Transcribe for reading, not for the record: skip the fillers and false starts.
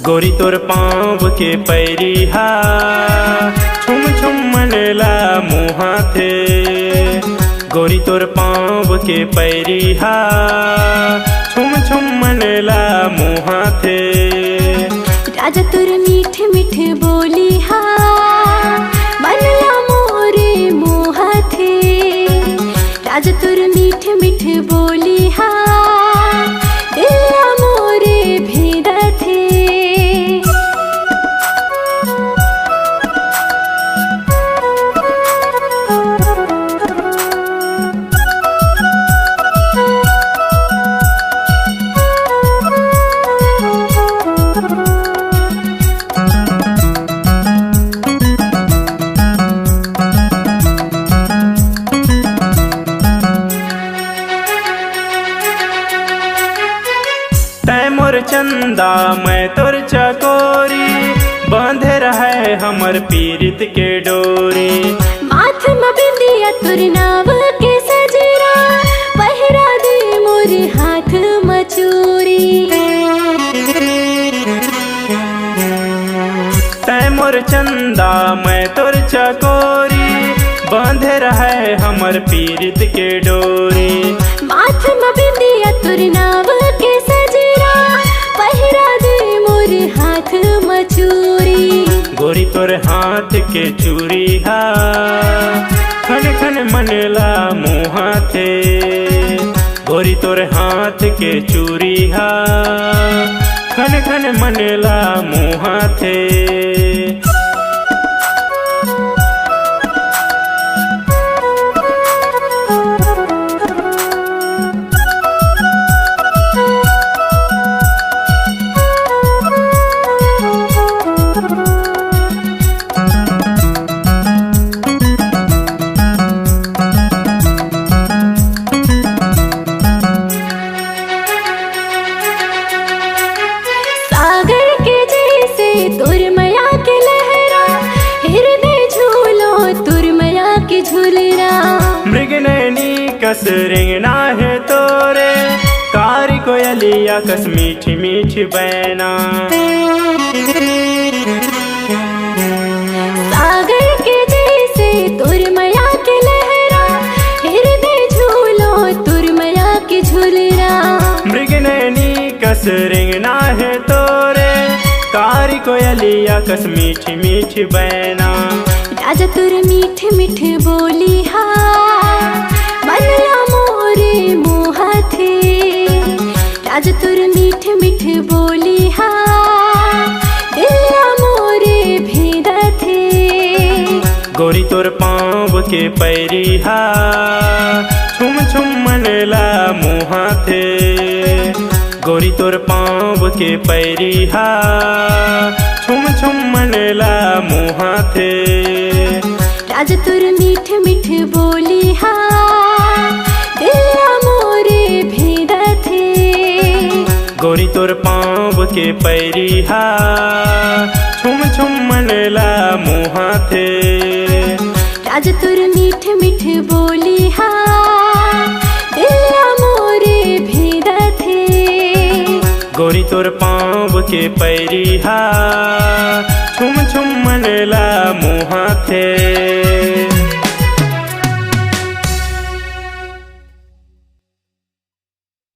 गोरी तोर पाँव के पैरिहा छुम छुम मनला मुहा थे। गोरी तोर पाँव के पैरिहा छुम छुम मनला मुहा थे। राजा तोर मीठ मीठ बोली हा मनला मोरे मुहा थे। राजा तोर मीठ मीठ बोली हा दिला मोरे भेदा थे। मोर चंदा मैं तोर चकोरी बांधे रहे हमर पीरित के डोरी। माथ में बिंदिया तोर नाव के सजरा पहिरा दे मोर हाथ में चूड़ी। तै मोर चंदा मैं तोर चकोरी बांधे रहे हमर पीरित के डोरी। माथ में बिंदिया तोर नाव के सजरा पहिरा दे मोर हाथ में चूड़ी। गोरी तोर हाथ के चूड़ी हा खन खन मनला मुहा थे। गोरी तोर हाथ के चूड़ी हा खन खन मनला मुहा थे। तुर मया के लहरा हृदय झूलो तुर मया के झूलरा। मृग नैनी कस रिंगना है तोरे कारी कोयलिया कस मीठी मीठी बैना। सागर के जैसे तुर मया के लहरा हृदय झूलो तुर मया के झूलरा। मृग नैनी कस रिंगना है तोरे कारी कोयलिया कस मीठी मीठी बैना। राजा तुर मीठ मीठ बोली हा मनला मोरे मुहा थे। राजा तुर मीठ मीठ बोली हा दिला मोरे भेदा थे। गोरी तोर पाँव के पैरिहा छुम छुम मनला मुहा थे। गोरी तोर पाँव के पैरिहा छुम छुम मनला मुहा थे। राजा तुर मीठ मीठ बोली हा दिला मोरे भेदा थे। गोरी तोर पाँव के पैरिहा छुम छुम मनला मुहा थे। राजा तुर मीठ मीठ बोली हा दिला मोरे भेदा थे। गोरी तोर पाँव के पैरिहा छुम छुम मनला मुहा थे।